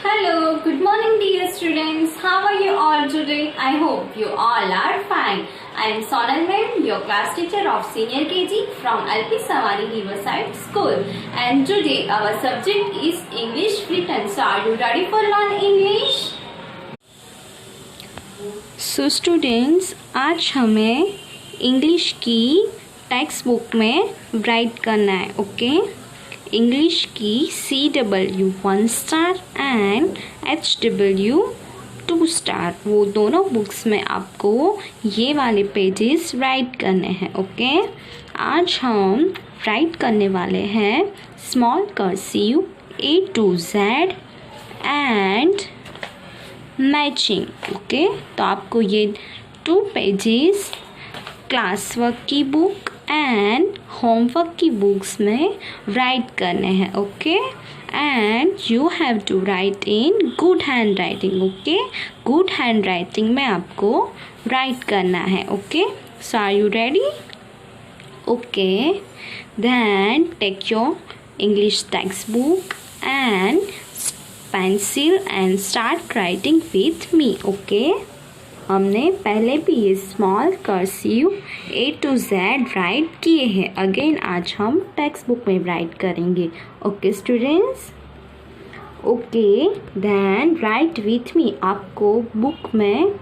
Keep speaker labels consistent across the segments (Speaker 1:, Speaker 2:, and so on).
Speaker 1: Hello, good morning dear students. How are you all today? I hope you all are fine. I am Sonal Ma'am, your class teacher of Senior KG from LP Sawari Riverside School. And today our subject is English written. So are you ready for learn English?
Speaker 2: So students, आज हमें English की text book में right करना है. Okay, English की CW 1 star and HW 2 star, वो दोनों books में आपको ये वाले पेजेस राइट करने हैं. ओके, आज हम राइट करने वाले हैं small cursive A to Z and matching. Okay, तो आपको ये 2 पेजेस क्लास वर्क की बुक एंड होमवर्क की बुक्स में राइट करने हैं. Okay, and you have to write in good handwriting. Okay, good handwriting में आपको राइट करना है. Okay, so are you ready? Okay, then take your English textbook and pencil and start writing with me. Okay, हमने पहले भी ये small cursive A to Z write किए हैं. अगेन आज हम टेक्स्ट बुक में राइट करेंगे. Okay students, okay, then write with me. आपको बुक में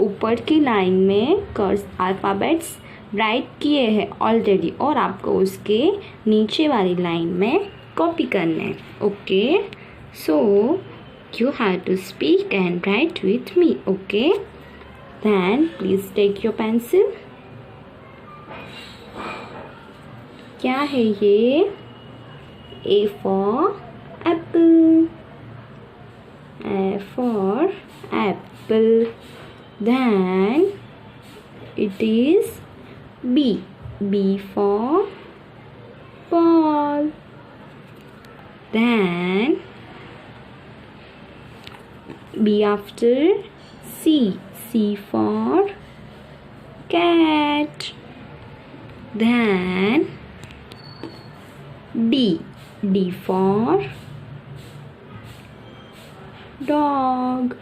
Speaker 2: ऊपर की लाइन में कर्स अल्फ़ाबेट्स राइट किए हैं ऑलरेडी और आपको उसके नीचे वाली लाइन में कॉपी करना है. Okay, so you have to speak and write with me. Okay, then please take your pencil. क्या है ये? A for apple. A for apple. Then it is B. B for ball. Then B after C. C for cat. Then D. D for dog.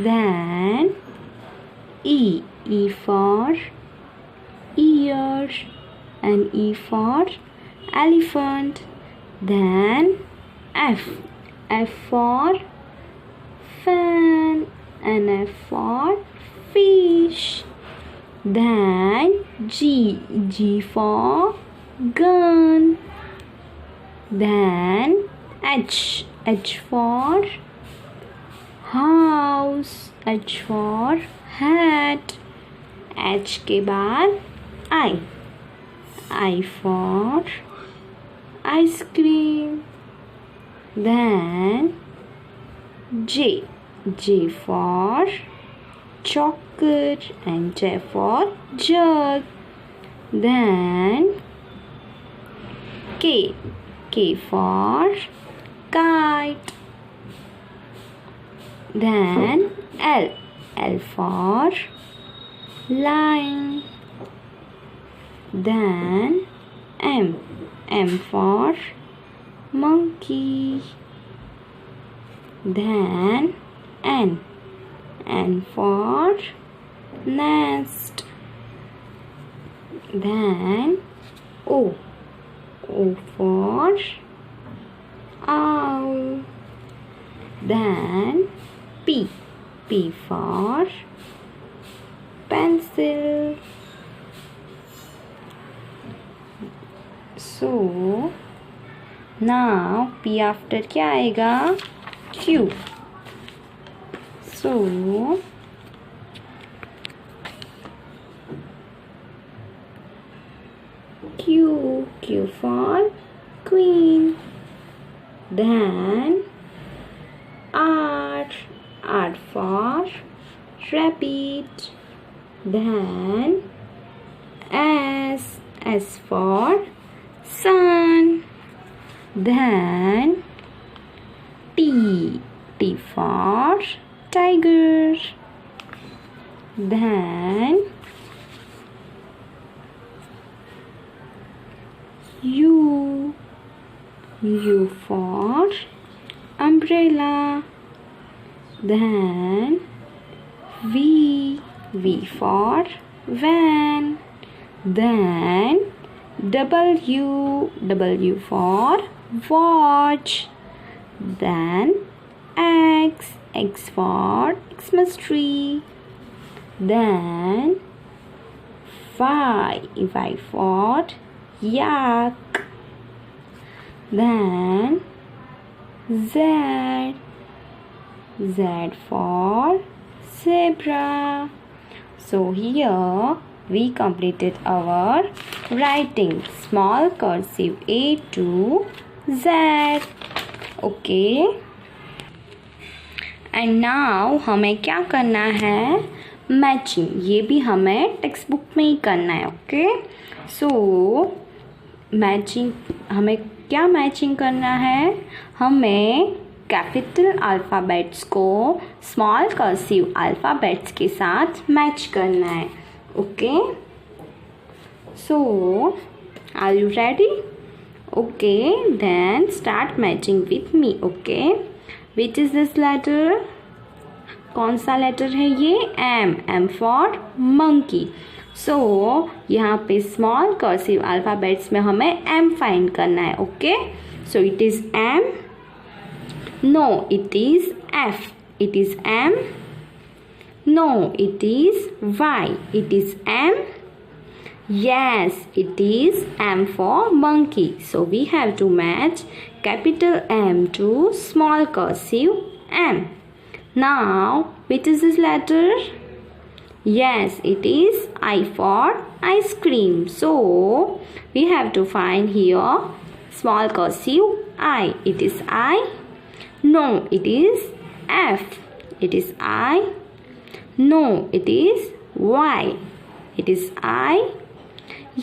Speaker 2: Then E. E for ear and E for elephant. Then F. F for fan and F for fish. Then G. G for gun. Then H. H for house. H for hat. H के बाद I. I for ice cream. Then J. J for chocolate and J for jug. Then K. K for kite. Then L. L for lion. Then M. M for monkey. Then N. N for nest. Then O. O for owl. Then P. P for pencil. So now P after क्या आएगा? Q. So Q. Q for queen. Then R. R for rabbit. Then S. S for sun. Then T. T for tiger. Then U. U for umbrella. Then V for van. Then W for watch. Then X for Xmas tree. Then Y for yak. Then Z for zebra. So here we completed our writing small cursive A to Z. Okay. And now हमें क्या करना है, matching. ये भी हमें text book में ही करना है. ओके. सो मैचिंग, हमें क्या मैचिंग करना है, हमें कैपिटल अल्फ़ाबेट्स को स्मॉल कर्सिव अल्फ़ाबेट्स के साथ मैच करना है. Okay. So are you ready? Okay, then start matching with me. Okay. Which is this letter? कौन सा लेटर है ये? M for monkey. सो यहाँ पे स्मॉल कर्सिव अल्फ़ाबेट्स में हमें एम फाइंड करना है. Okay. So it is M. No, it is F. It is M. No, it is Y. It is M. Yes, it is M for monkey. So we have to match capital M to small cursive M. Now, which is this letter? Yes, it is I for ice cream. So we have to find here small cursive I. It is I. No, it is F. It is I. No, it is Y. It is I.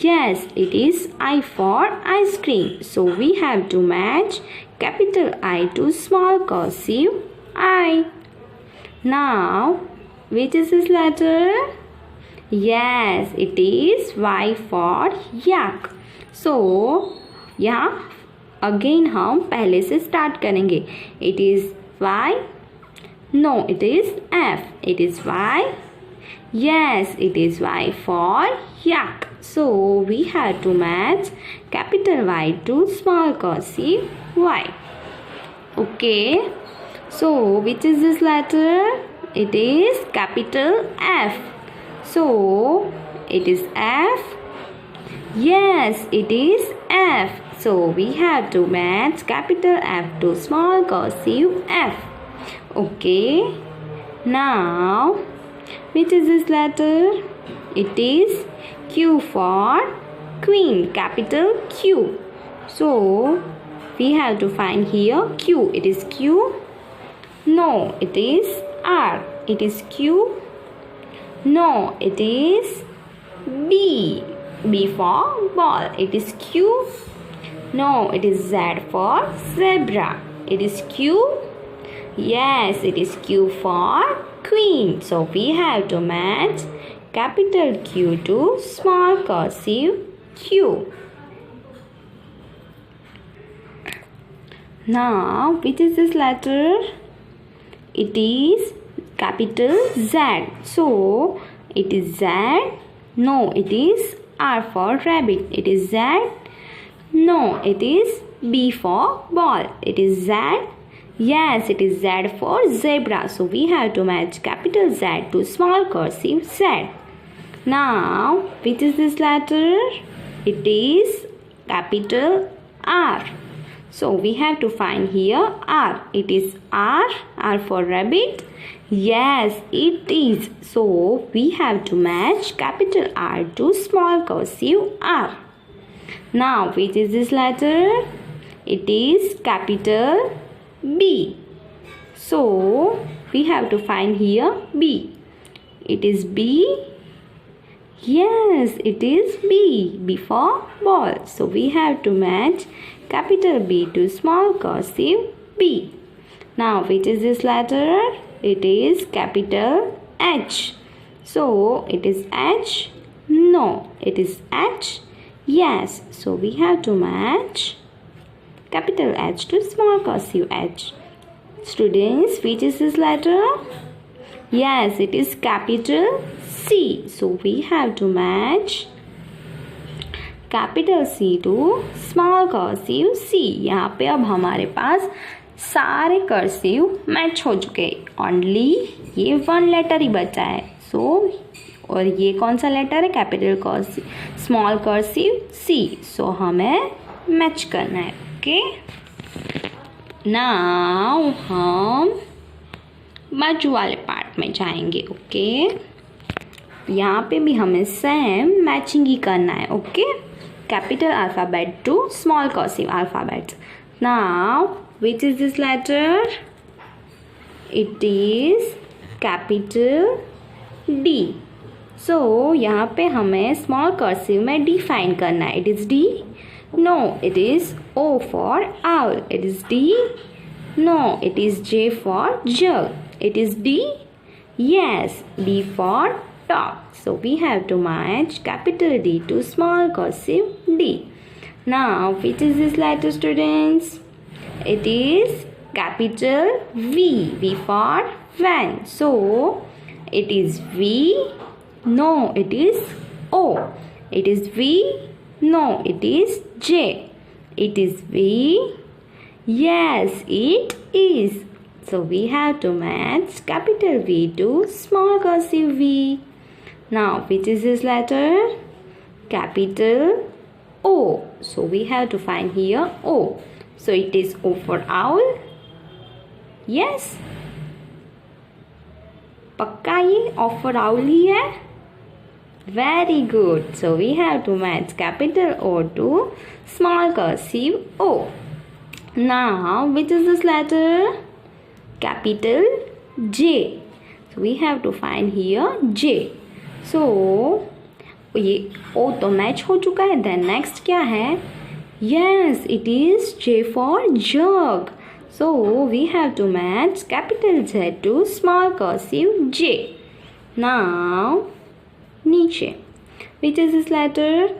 Speaker 2: Yes, it is I for ice cream. So we have to match capital I to small cursive I. Now, which is this letter? Yes, it is Y for yak. So, यहाँ again हम पहले से start करेंगे. It is Y. No, it is F. It is Y. Yes, it is Y for yak. So we have to match capital Y to small cursive Y. Okay. So which is this letter? It is capital F. So it is F. Yes, it is F. So we have to match capital F to small cursive F. Okay. Now, which is this letter? It is Q for queen, capital Q. So we have to find here Q. It is Q. No, it is R. It is Q. No, it is B. B for ball. It is Q. No, it is Z for zebra. It is Q. Yes, it is Q for queen. So we have to match capital Q to small cursive Q. Now, which is this letter? It is capital Z. So, it is Z. No, it is R for rabbit. It is Z. No, it is B for ball. It is Z. Yes, it is Z for zebra. So, we have to match capital Z to small cursive Z. Now, which is this letter? It is capital R. So, we have to find here R. It is R. R for rabbit. Yes, it is. So, we have to match capital R to small cursive R. Now, which is this letter? It is capital B. So, we have to find here B. It is B. Yes, it is B. B for ball. So we have to match capital B to small cursive B. Now, which is this letter? It is capital H. So it is H. No, it is H. Yes, so we have to match capital H to small cursive H. Students, which is this letter? Yes, it is capital C. So we have to match capital C to small cursive C. यहाँ पे अब हमारे पास सारे cursive match हो चुके हैं. Only ये 1 letter ही बचा है. और ये कौन सा लेटर है? Capital cursive, small cursive C. सो हमें मैच करना है. ओके, नाउ हम बाजू वाले पार्ट में जाएंगे. ओके, यहाँ पे भी हमें सेम मैचिंग ही करना है. Okay, capital alphabet to small cursive alphabet. Now which is this letter? It is capital D. So यहाँ पे हमें स्मॉल कर्सिव में D फाइंड करना है. It is D? No, it is O for owl. It is D? No, it is J for jug. It is D? Yes, D for dog. So we have to match capital D to small cursive D. Now which is this letter, students? It is capital V. V for van. So it is V. No, it is O. It is V. No, it is J. It is V. Yes, it is. So we have to match capital V to small cursive V. Now which is this letter? Capital O. So we have to find here O. So it is O for owl. Yes. पक्का ये O for owl ही है? Very good. So we have to match capital O to small cursive O. Now which is this letter? Capital J. So we have to find here J. So ये O तो match हो चुका है. Then next क्या है? Yes, it is J for jug. So we have to match capital Z to small cursive J. Now नीचे which is this letter?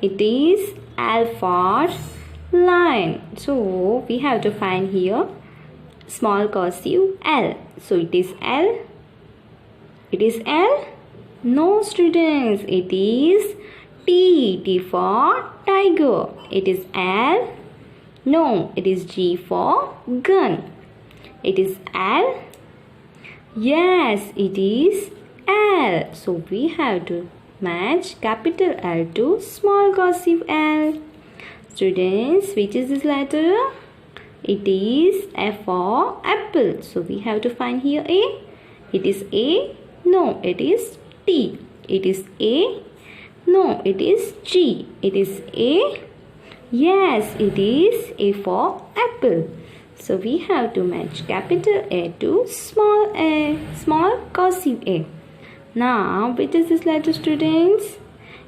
Speaker 2: It is L for lion. So we have to find here small cursive L. So it is L. It is L? No, students, it is T. T for tiger. It is L. No, it is G for gun. It is L. Yes, it is L. So we have to match capital L to small cursive L. Students, which is this letter? It is F for apple. So we have to find here A. It is A. No, it is T. It is A. No, it is G. It is A. Yes, it is A for apple. So we have to match capital A to small cursive A. Now which is this letter, students?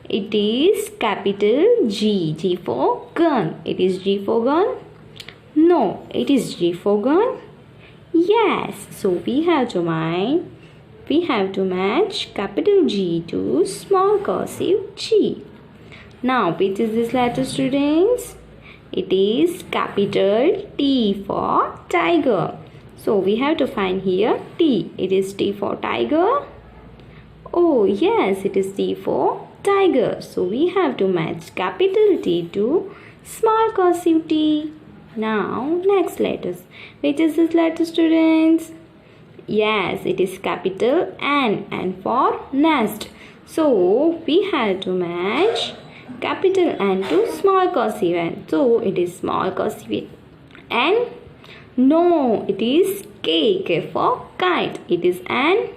Speaker 2: It is capital G. G for gun. It is G for gun. No, it is G for gun. Yes, so we have to match capital G to small cursive G. Now which is this letter, students? It is capital T for tiger. So we have to find here T. It is T for tiger. Oh yes, it is T for tiger. So we have to match capital T to small cursive T. Now next letters. Which is this letter, students? Yes, it is capital N. N for nest. So we have to match capital N to small cursive N. So it is small cursive N. No, it is K. K for kite. It is N.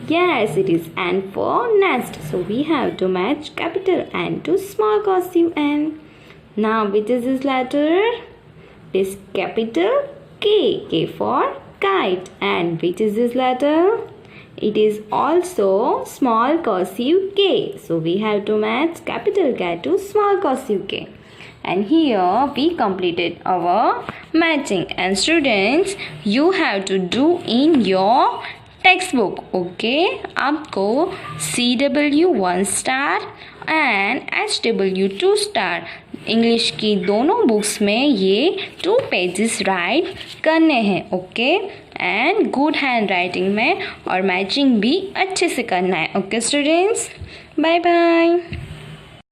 Speaker 2: Yes, it is N for nest. So we have to match capital N to small cursive N. Now which is this letter? It is capital K. K for kite. And which is this letter? It is also small cursive K. So we have to match capital K to small cursive K. And here we completed our matching. And students, you have to do in your textbook. Okay, आपको CW 1 star and HW 2 star English की दोनों books में ये 2 pages right करने हैं, okay. And good handwriting में और matching भी अच्छे से करना है, ओके स्टूडेंट्स। Bye bye.